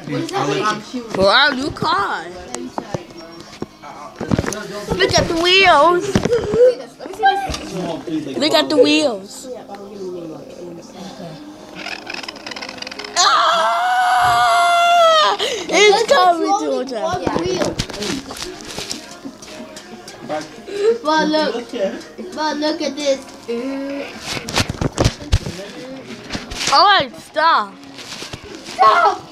Wow, new car. Look at the wheels. Look at the wheels. Ah! It's coming towards us. But look at this. Alright, stop. Stop!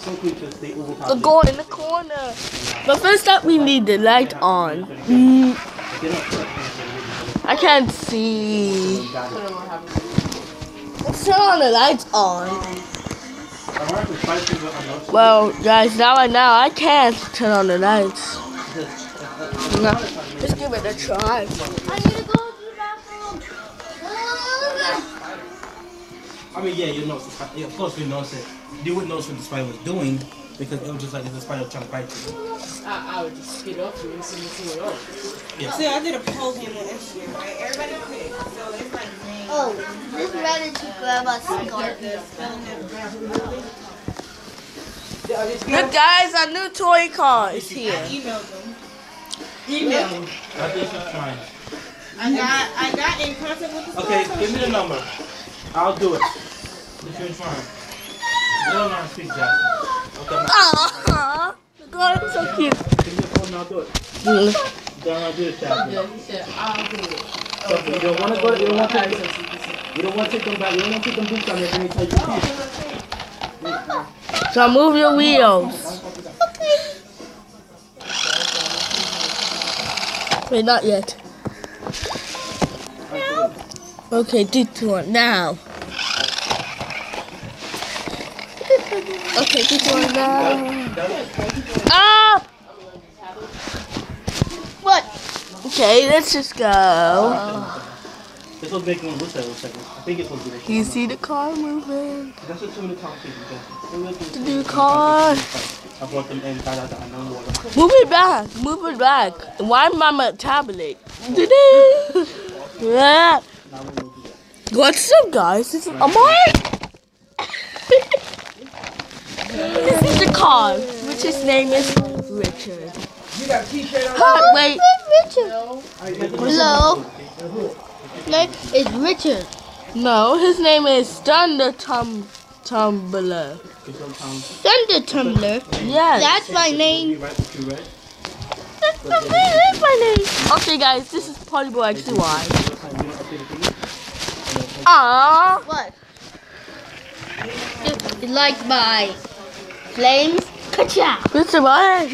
We're going in the corner. But first up, we need the light on. I can't see. Let's turn on the lights on. Well, guys, right now I can't turn on the lights. No, just give it a try. I need to go to the bathroom. I mean, yeah, you know, of course we noticed it. You would notice what the spider was doing because it was just like the spider trying to bite you. I would just get off you and see it off. Yeah. See, I did a poll game on Instagram, right? Everybody picked. So it's like, Oh, this red is grab a scarf. Look, guys, our new toy car is here. I emailed them. Email me. I think she's trying. I got in contact with the store. Okay, give me the number. I'll do it. If you're trying. You don't know how to speak Jackson. Okay, Aww, the car is so cute. give me your phone and I'll do it. You don't know how to do it, Jackson. Yeah, he said, I'll do it. So you don't want to go. You don't want to take them. You don't want to take them back. You don't want to take them boots on there. Let me tell you. So move your wheels. Wait, not yet. Okay, detour now. Okay, detour now. Ah! What? Okay, let's just go. This was making one look at it. I think it's supposed to be making You see the car moving? That's what too many conversations. The new car. I brought them in. I know water. Move it back. Move it back. Why mama tablet? Yeah. What's up, guys? This is Amar. This is the car, which his name is Richard. You got a t-shirt on? Huh, wait. Richard. Hello. Name is Richard. No, his name is Tumbler. Thunder Tumbler. Yes. That's my name. You right? You right? That's my name. Okay, guys, this is Polyboy XY. Aww. What? You like my flames? Ka-cha! Mr. Boy,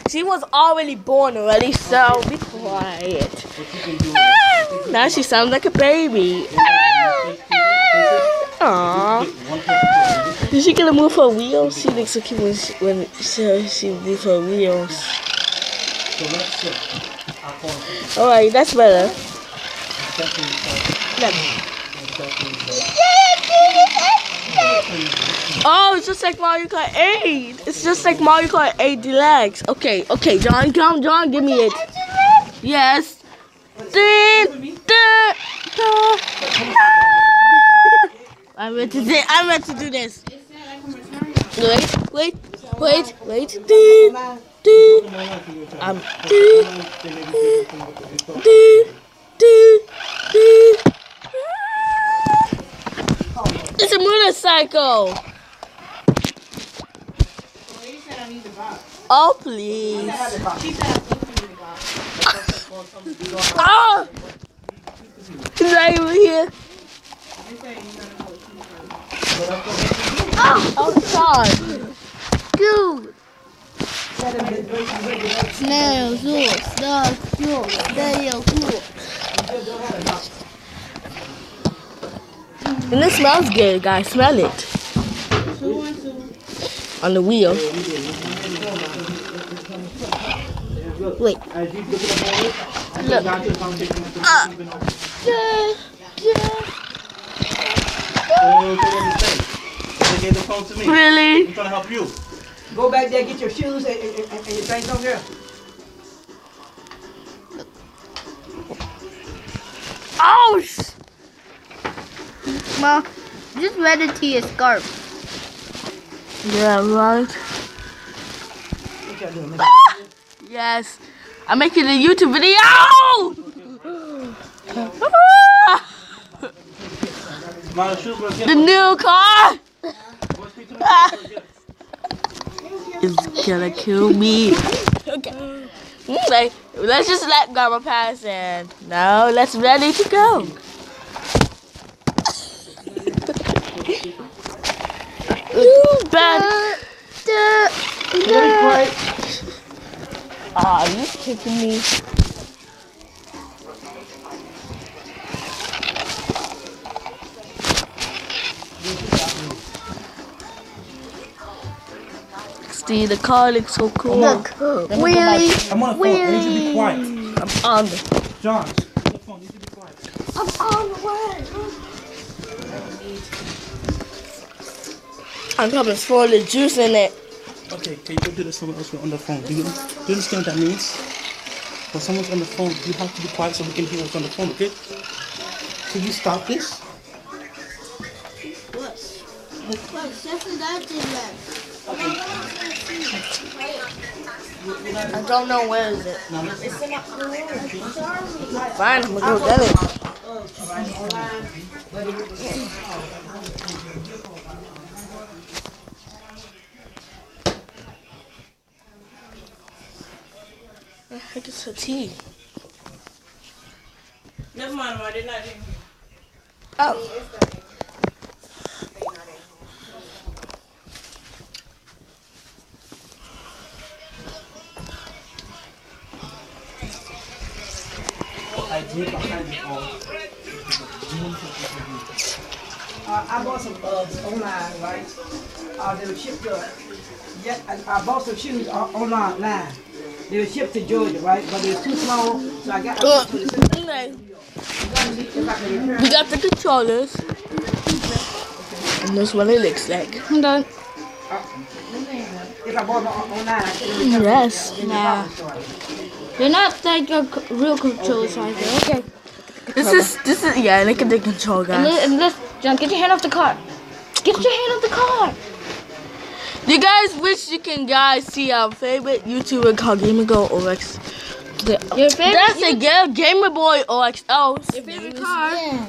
she was already born already, so be quiet. Now she sounds like a baby. Aww. Is she gonna move her wheels? She looks so cute when she moves her wheels. Alright, that's better. Oh, it's just like Mario Kart 8. It's just like Mario Kart 8 Deluxe. Okay, John, give me it. Yes. I meant to do this. Wait. It's a motorcycle. Oh, please. Oh! He's right over here. Oh, sorry. Dude. Snail, And it smells good, guys. Smell it. On the wheel. Wait. Look. They gave the phone to me. Really? I'm trying to help you. Go back there, get your shoes and your things over there. Oh! Ma, just read it to your scarf. Yeah, right. What y'all doing? Yes. I'm making a YouTube video. My shoes were The new car is gonna kill me. Okay. Okay. Let's just let Grandma pass and now let's ready to go. Bad. Ah, you kicking me. See, the car looks so cool. Look, really? I'm on the phone. You should be quiet. I'm on the John, on the phone. You should be quiet. I'm on the way. I'm probably full of juice in it. Okay, can you go do this someone else on the phone? Do you understand what that means? When someone's on the phone, you have to be quiet so we can hear what's on the phone, okay? Can you stop this? I don't know where is it. No, Fine, I'm gonna go get it. I think it's a tea. Never mind, I did not do. Oh. I did behind the phone. I bought some online, right? They were shipped to, yeah, I bought some shoes online. They were shipped to Georgia, right? But they were too small, so I got Okay. We got the controllers. And that's what it looks like. I'm done. if I bought them online, I could have Yes. Nah. They're not like your real controllers either. Okay. This is yeah, look at the control, guys. And let's, John, get your hand off the car. Get your hand off the car. You guys wish you can see our favorite YouTuber called Gamer Go OX. Your favorite? That's a Gamer Boy OXO. Your favorite car? Yeah.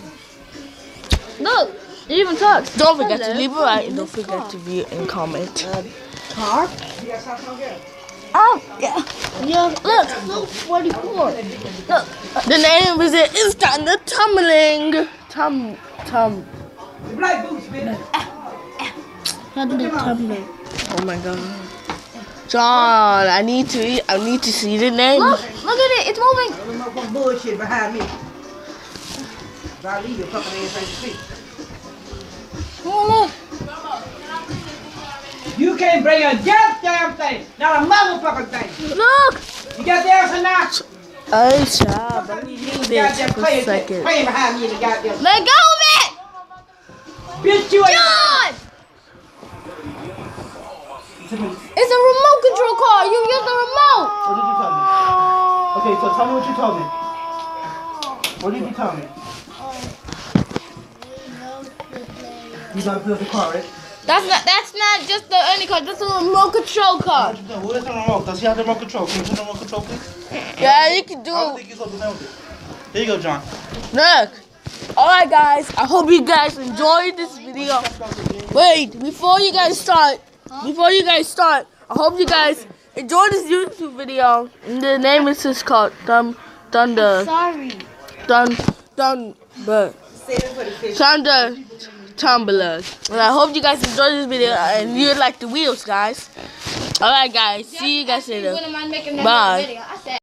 Look, it even talks. Don't forget to leave a like and don't forget to view and comment. Car? Oh yeah. Yeah. Look, 44. Look. The name is Tumbler Tumbling. black boots, baby. Tumbler. Oh my god. John, I need to see the name. Look at it. It's moving. There's no more bullshit behind me. I'll leave your fucking ass right street. Oh, look. You can't bring a goddamn thing, not a motherfucking thing. Look. You got the answer now? Oh, child, let me leave this for a second. Playing behind me in the goddamn. Let go of it. Bitch, you ain't. John. It's a remote control car. You use the remote. What did you tell me? Okay, so tell me what you told me. What did you tell me? You gotta fill up the car, right? That's not just the only car. That's a remote control car. Who is the remote? Does he have the remote control? Can you turn the remote control, please? Yeah, you can do I don't it. think you're supposed to melt it. Here you go, John. Look. Alright guys, I hope you guys enjoyed this video. Wait, before you guys start, I hope you guys enjoyed this YouTube video. And the name is just called Thunder. Sorry. Thunder Tumbler. And I hope you guys enjoyed this video and you like the wheels, guys. Alright guys, see you guys later. Wouldn't mind making that Bye. video. I said.